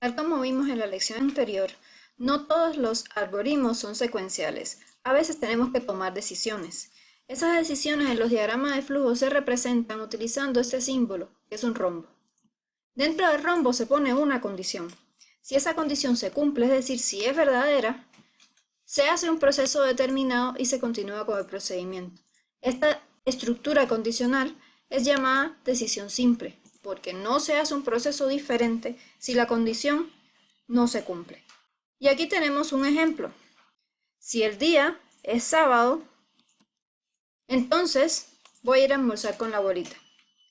Tal como vimos en la lección anterior, no todos los algoritmos son secuenciales. A veces tenemos que tomar decisiones. Esas decisiones en los diagramas de flujo se representan utilizando este símbolo, que es un rombo. Dentro del rombo se pone una condición. Si esa condición se cumple, es decir, si es verdadera, se hace un proceso determinado y se continúa con el procedimiento. Esta estructura condicional es llamada decisión simple, porque no se hace un proceso diferente si la condición no se cumple. Y aquí tenemos un ejemplo. Si el día es sábado, entonces voy a ir a almorzar con la abuelita.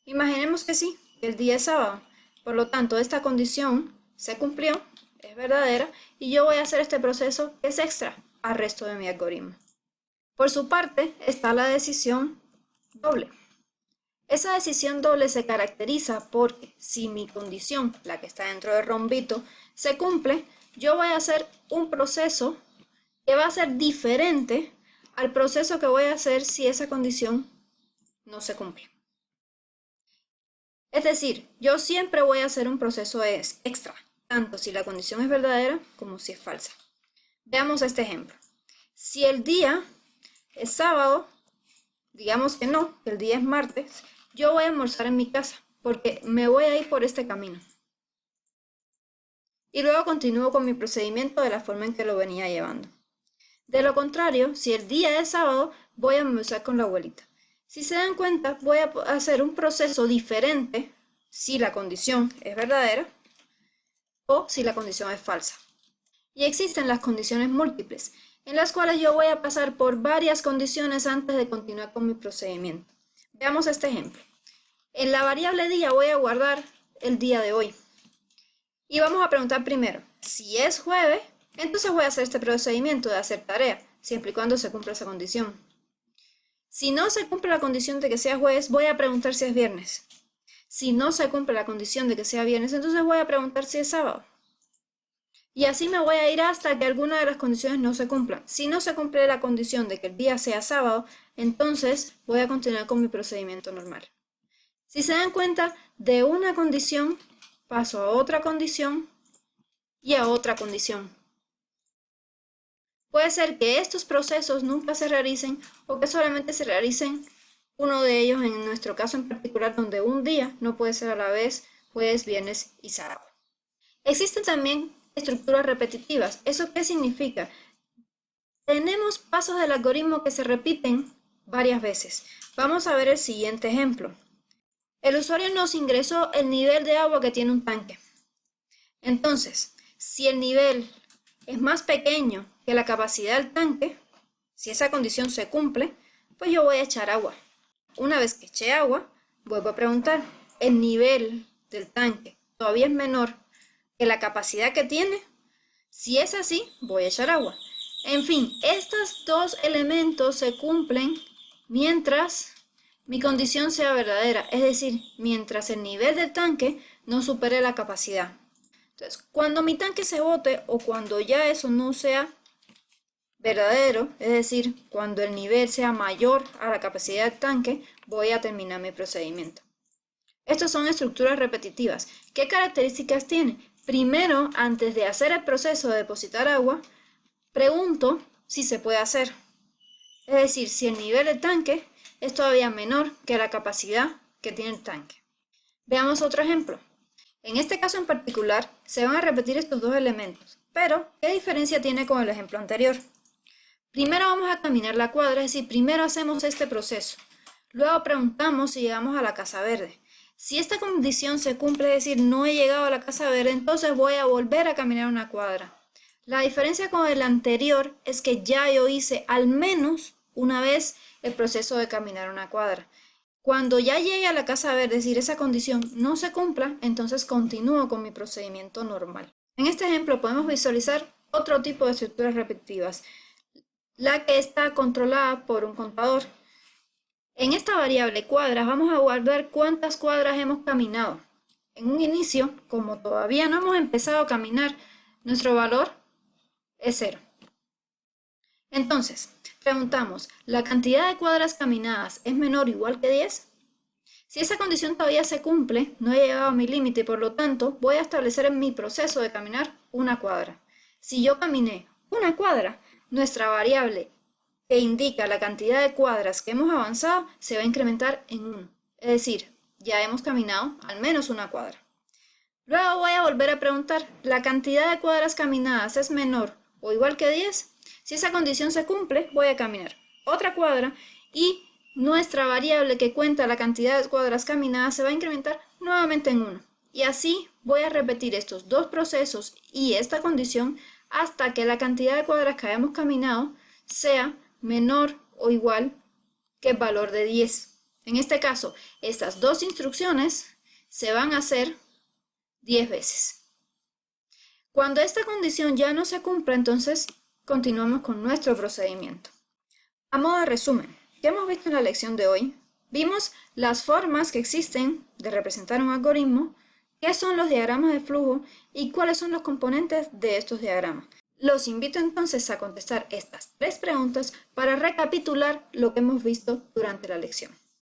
Imaginemos que sí, que el día es sábado. Por lo tanto, esta condición se cumplió, es verdadera, y yo voy a hacer este proceso que es extra al resto de mi algoritmo. Por su parte, está la decisión doble. Esa decisión doble se caracteriza porque si mi condición, la que está dentro del rombito, se cumple, yo voy a hacer un proceso que va a ser diferente al proceso que voy a hacer si esa condición no se cumple. Es decir, yo siempre voy a hacer un proceso extra, tanto si la condición es verdadera como si es falsa. Veamos este ejemplo. Si el día es sábado, digamos que no, que el día es martes, yo voy a almorzar en mi casa porque me voy a ir por este camino. Y luego continúo con mi procedimiento de la forma en que lo venía llevando. De lo contrario, si el día es sábado, voy a almorzar con la abuelita. Si se dan cuenta, voy a hacer un proceso diferente si la condición es verdadera o si la condición es falsa. Y existen las condiciones múltiples, en las cuales yo voy a pasar por varias condiciones antes de continuar con mi procedimiento. Veamos este ejemplo. En la variable día voy a guardar el día de hoy. Y vamos a preguntar primero, si es jueves, entonces voy a hacer este procedimiento de hacer tarea, siempre y cuando se cumpla esa condición. Si no se cumple la condición de que sea jueves, voy a preguntar si es viernes. Si no se cumple la condición de que sea viernes, entonces voy a preguntar si es sábado. Y así me voy a ir hasta que alguna de las condiciones no se cumplan. Si no se cumple la condición de que el día sea sábado, entonces voy a continuar con mi procedimiento normal. Si se dan cuenta, de una condición paso a otra condición y a otra condición. Puede ser que estos procesos nunca se realicen o que solamente se realicen uno de ellos, en nuestro caso en particular, donde un día no puede ser a la vez jueves, viernes y sábado. Existen también estructuras repetitivas. ¿Eso qué significa? Tenemos pasos del algoritmo que se repiten varias veces. Vamos a ver el siguiente ejemplo. El usuario nos ingresó el nivel de agua que tiene un tanque. Entonces, si el nivel es más pequeño que la capacidad del tanque, si esa condición se cumple, pues yo voy a echar agua. Una vez que eché agua, vuelvo a preguntar, ¿el nivel del tanque todavía es menor que la capacidad que tiene? Si es así, voy a echar agua. En fin, estos dos elementos se cumplen mientras mi condición sea verdadera, es decir, mientras el nivel del tanque no supere la capacidad. Entonces, cuando mi tanque se bote o cuando ya eso no sea verdadero, es decir, cuando el nivel sea mayor a la capacidad del tanque, voy a terminar mi procedimiento. Estas son estructuras repetitivas. ¿Qué características tienen? Primero, antes de hacer el proceso de depositar agua, pregunto si se puede hacer. Es decir, si el nivel del tanque es todavía menor que la capacidad que tiene el tanque. Veamos otro ejemplo. En este caso en particular, se van a repetir estos dos elementos, pero ¿qué diferencia tiene con el ejemplo anterior? Primero vamos a caminar la cuadra, es decir, primero hacemos este proceso. Luego preguntamos si llegamos a la casa verde. Si esta condición se cumple, es decir, no he llegado a la casa verde, entonces voy a volver a caminar una cuadra. La diferencia con el anterior es que ya yo hice al menos una vez el proceso de caminar una cuadra. Cuando ya llegue a la casa verde, es decir, esa condición no se cumpla, entonces continúo con mi procedimiento normal. En este ejemplo podemos visualizar otro tipo de estructuras repetitivas, la que está controlada por un contador. En esta variable cuadras vamos a guardar cuántas cuadras hemos caminado. En un inicio, como todavía no hemos empezado a caminar, nuestro valor es 0. Entonces, preguntamos, ¿la cantidad de cuadras caminadas es menor o igual que 10? Si esa condición todavía se cumple, no he llegado a mi límite y por lo tanto voy a establecer en mi proceso de caminar una cuadra. Si yo caminé una cuadra, nuestra variable que indica la cantidad de cuadras que hemos avanzado se va a incrementar en 1. Es decir, ya hemos caminado al menos una cuadra. Luego voy a volver a preguntar, ¿la cantidad de cuadras caminadas es menor o igual que 10? Si esa condición se cumple, voy a caminar otra cuadra y nuestra variable que cuenta la cantidad de cuadras caminadas se va a incrementar nuevamente en 1. Y así voy a repetir estos dos procesos y esta condición hasta que la cantidad de cuadras que hayamos caminado sea menor o igual que el valor de 10. En este caso, estas dos instrucciones se van a hacer 10 veces. Cuando esta condición ya no se cumpla, entonces continuamos con nuestro procedimiento. A modo de resumen, ¿qué hemos visto en la lección de hoy? Vimos las formas que existen de representar un algoritmo, qué son los diagramas de flujo y cuáles son los componentes de estos diagramas. Los invito entonces a contestar estas 3 preguntas para recapitular lo que hemos visto durante la lección.